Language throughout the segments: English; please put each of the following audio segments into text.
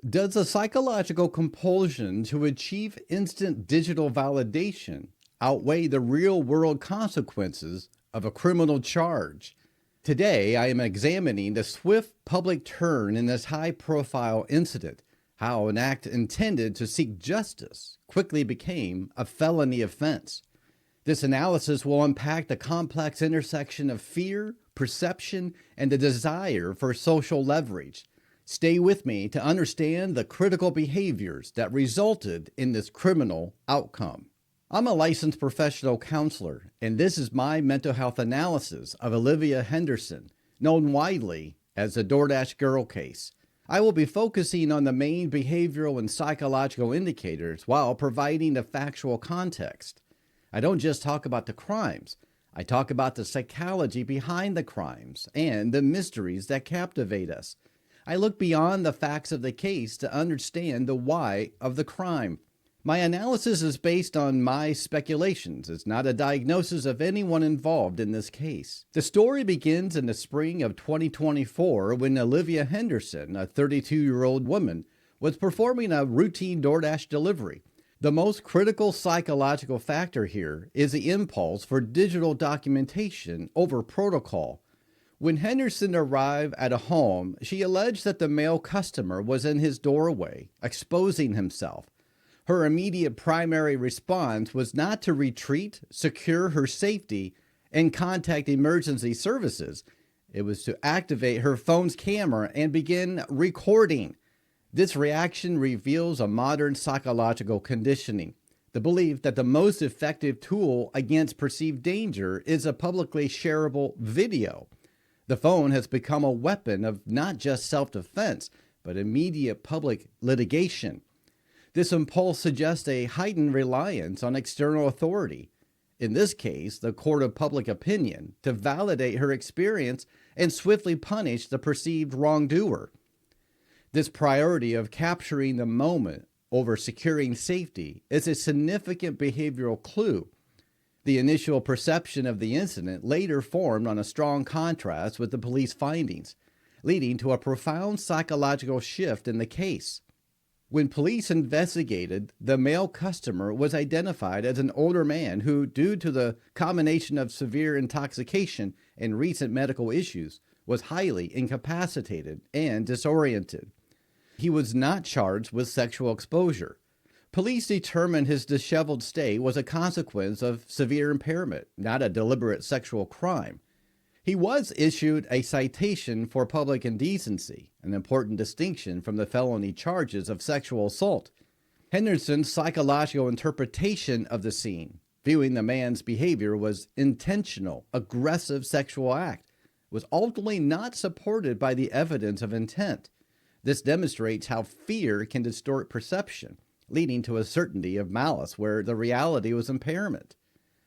Does the psychological compulsion to achieve instant digital validation outweigh the real world consequences of a criminal charge? Today, I am examining the swift public turn in this high profile incident, how an act intended to seek justice quickly became a felony offense. This analysis will unpack the complex intersection of fear, perception, and the desire for social leverage. Stay with me to understand the critical behaviors that resulted in this criminal outcome. I'm a licensed professional counselor, and this is my mental health analysis of Olivia Henderson, known widely as the DoorDash girl case. I will be focusing on the main behavioral and psychological indicators while providing the factual context. I don't just talk about the crimes. I talk about the psychology behind the crimes and the mysteries that captivate us. I look beyond the facts of the case to understand the why of the crime. My analysis is based on my speculations. It's not a diagnosis of anyone involved in this case. The story begins in the spring of 2024 when Olivia Henderson, a 32-year-old woman, was performing a routine DoorDash delivery. The most critical psychological factor here is the impulse for digital documentation over protocol. When Henderson arrived at a home, she alleged that the male customer was in his doorway, exposing himself. Her immediate primary response was not to retreat, secure her safety, and contact emergency services. It was to activate her phone's camera and begin recording. This reaction reveals a modern psychological conditioning, the belief that the most effective tool against perceived danger is a publicly shareable video. The phone has become a weapon of not just self-defense, but immediate public litigation. This impulse suggests a heightened reliance on external authority, in this case, the court of public opinion, to validate her experience and swiftly punish the perceived wrongdoer. This priority of capturing the moment over securing safety is a significant behavioral clue. The initial perception of the incident later formed on a strong contrast with the police findings, leading to a profound psychological shift in the case. When police investigated, the male customer was identified as an older man who, due to the combination of severe intoxication and recent medical issues, was highly incapacitated and disoriented. He was not charged with sexual exposure. Police determined his disheveled state was a consequence of severe impairment, not a deliberate sexual crime. He was issued a citation for public indecency, an important distinction from the felony charges of sexual assault. Henderson's psychological interpretation of the scene, viewing the man's behavior was intentional, aggressive sexual act, was ultimately not supported by the evidence of intent. This demonstrates how fear can distort perception, leading to a certainty of malice where the reality was impairment.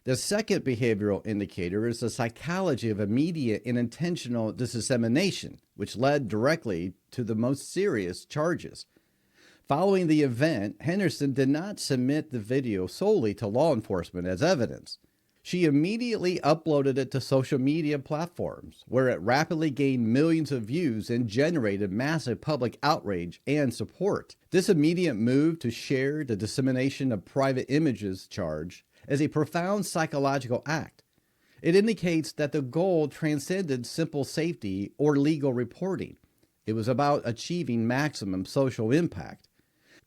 The second behavioral indicator is the psychology of immediate and intentional dissemination, which led directly to the most serious charges. Following the event, Henderson did not submit the video solely to law enforcement as evidence. She immediately uploaded it to social media platforms, where it rapidly gained millions of views and generated massive public outrage and support. This immediate move to share the dissemination of private images charge is a profound psychological act. It indicates that the goal transcended simple safety or legal reporting. It was about achieving maximum social impact.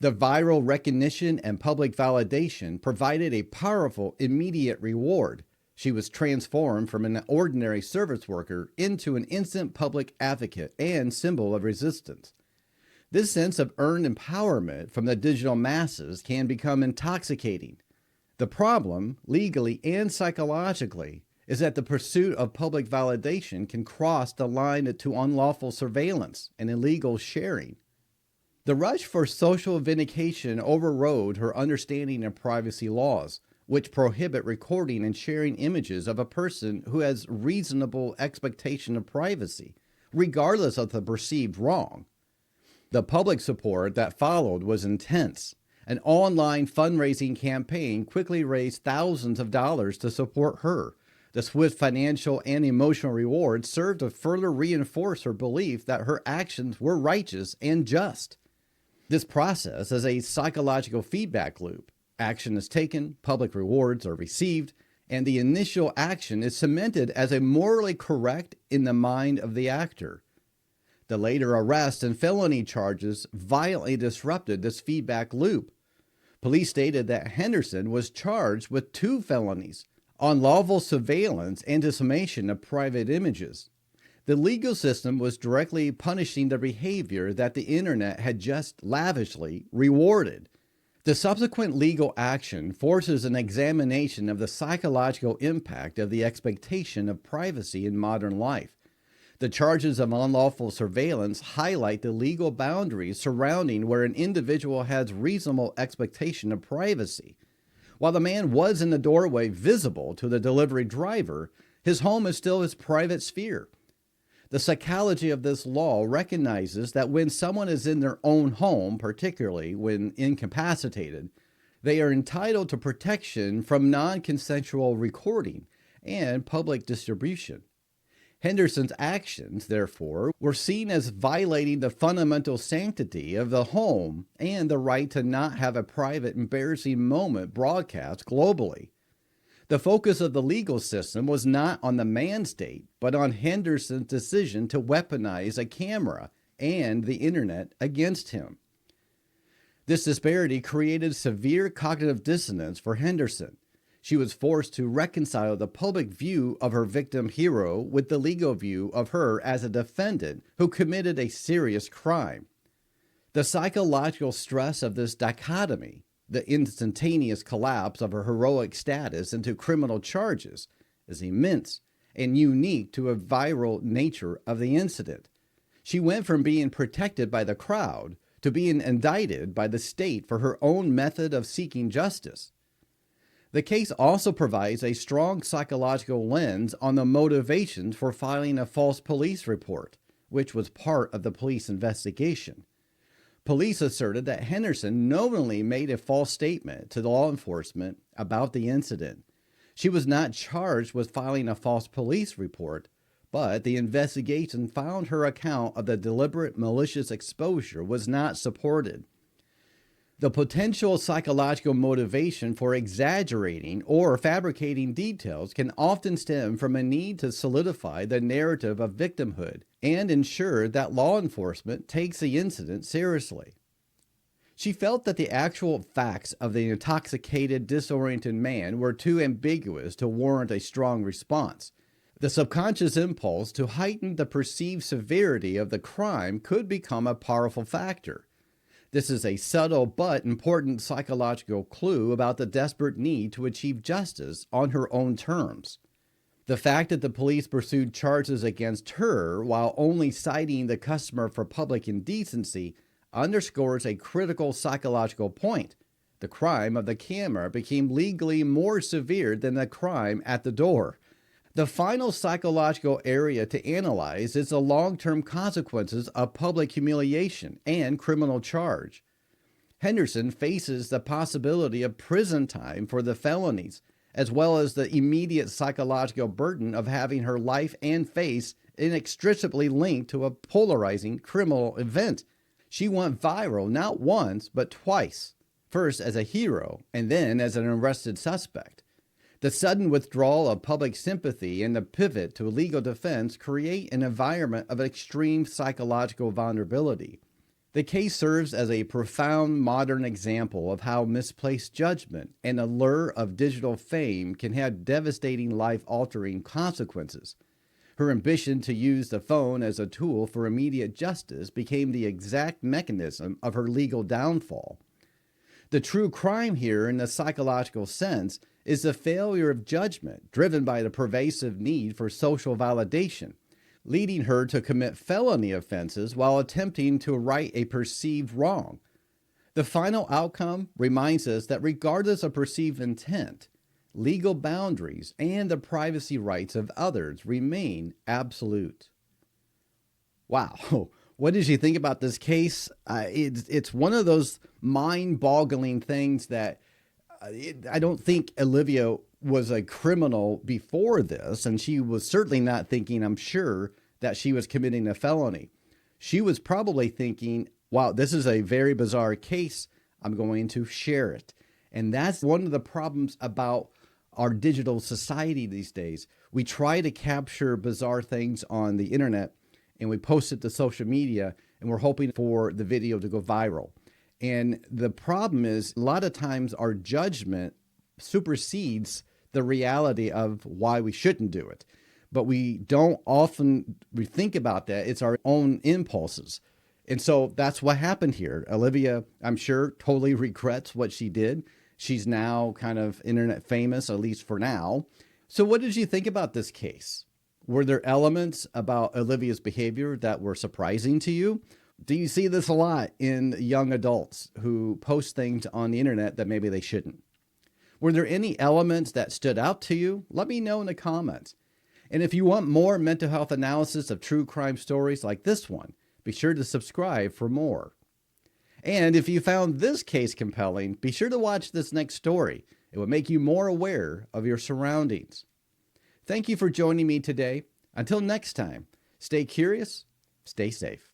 The viral recognition and public validation provided a powerful, immediate reward. She was transformed from an ordinary service worker into an instant public advocate and symbol of resistance. This sense of earned empowerment from the digital masses can become intoxicating. The problem, legally and psychologically, is that the pursuit of public validation can cross the line to unlawful surveillance and illegal sharing. The rush for social vindication overrode her understanding of privacy laws, which prohibit recording and sharing images of a person who has reasonable expectation of privacy, regardless of the perceived wrong. The public support that followed was intense. An online fundraising campaign quickly raised thousands of dollars to support her. The swift financial and emotional rewards served to further reinforce her belief that her actions were righteous and just. This process is a psychological feedback loop. Action is taken, public rewards are received, and the initial action is cemented as a morally correct in the mind of the actor. The later arrest and felony charges violently disrupted this feedback loop. Police stated that Henderson was charged with 2 felonies, unlawful surveillance and dissemination of private images. The legal system was directly punishing the behavior that the internet had just lavishly rewarded. The subsequent legal action forces an examination of the psychological impact of the expectation of privacy in modern life. The charges of unlawful surveillance highlight the legal boundaries surrounding where an individual has reasonable expectation of privacy. While the man was in the doorway visible to the delivery driver, his home is still his private sphere. The psychology of this law recognizes that when someone is in their own home, particularly when incapacitated, they are entitled to protection from non-consensual recording and public distribution. Henderson's actions, therefore, were seen as violating the fundamental sanctity of the home and the right to not have a private, embarrassing moment broadcast globally. The focus of the legal system was not on the man's state, but on Henderson's decision to weaponize a camera and the internet against him. This disparity created severe cognitive dissonance for Henderson. She was forced to reconcile the public view of her victim hero with the legal view of her as a defendant who committed a serious crime. The psychological stress of this dichotomy, the instantaneous collapse of her heroic status into criminal charges, is immense and unique to a viral nature of the incident. She went from being protected by the crowd to being indicted by the state for her own method of seeking justice. The case also provides a strong psychological lens on the motivations for filing a false police report, which was part of the police investigation. Police asserted that Henderson knowingly made a false statement to law enforcement about the incident. She was not charged with filing a false police report, but the investigation found her account of the deliberate malicious exposure was not supported. The potential psychological motivation for exaggerating or fabricating details can often stem from a need to solidify the narrative of victimhood and ensure that law enforcement takes the incident seriously. She felt that the actual facts of the intoxicated, disoriented man were too ambiguous to warrant a strong response. The subconscious impulse to heighten the perceived severity of the crime could become a powerful factor. This is a subtle but important psychological clue about the desperate need to achieve justice on her own terms. The fact that the police pursued charges against her while only citing the customer for public indecency underscores a critical psychological point. The crime of the camera became legally more severe than the crime at the door. The final psychological area to analyze is the long-term consequences of public humiliation and criminal charge. Henderson faces the possibility of prison time for the felonies, as well as the immediate psychological burden of having her life and face inextricably linked to a polarizing criminal event. She went viral not once, but twice, first as a hero and then as an arrested suspect. The sudden withdrawal of public sympathy and the pivot to legal defense create an environment of extreme psychological vulnerability. The case serves as a profound modern example of how misplaced judgment and the lure of digital fame can have devastating life-altering consequences. Her ambition to use the phone as a tool for immediate justice became the exact mechanism of her legal downfall. The true crime here, in the psychological sense, is the failure of judgment driven by the pervasive need for social validation, leading her to commit felony offenses while attempting to right a perceived wrong. The final outcome reminds us that regardless of perceived intent, legal boundaries and the privacy rights of others remain absolute. Wow. What did you think about this case? It's one of those mind-boggling things that I don't think Olivia was a criminal before this, and she was certainly not thinking, I'm sure, that she was committing a felony. She was probably thinking, Wow, this is a very bizarre case. I'm going to share it. And that's one of the problems about our digital society these days. We try to capture bizarre things on the internet and we post it to social media and we're hoping for the video to go viral. And the problem is a lot of times our judgment supersedes the reality of why we shouldn't do it. But we don't often think about that. It's our own impulses. And so that's what happened here. Olivia, I'm sure, totally regrets what she did. She's now kind of internet famous, at least for now. So what did you think about this case? Were there elements about Olivia's behavior that were surprising to you? Do you see this a lot in young adults who post things on the internet that maybe they shouldn't? Were there any elements that stood out to you? Let me know in the comments. And if you want more mental health analysis of true crime stories like this one, be sure to subscribe for more. And if you found this case compelling, be sure to watch this next story. It will make you more aware of your surroundings. Thank you for joining me today. Until next time, stay curious, stay safe.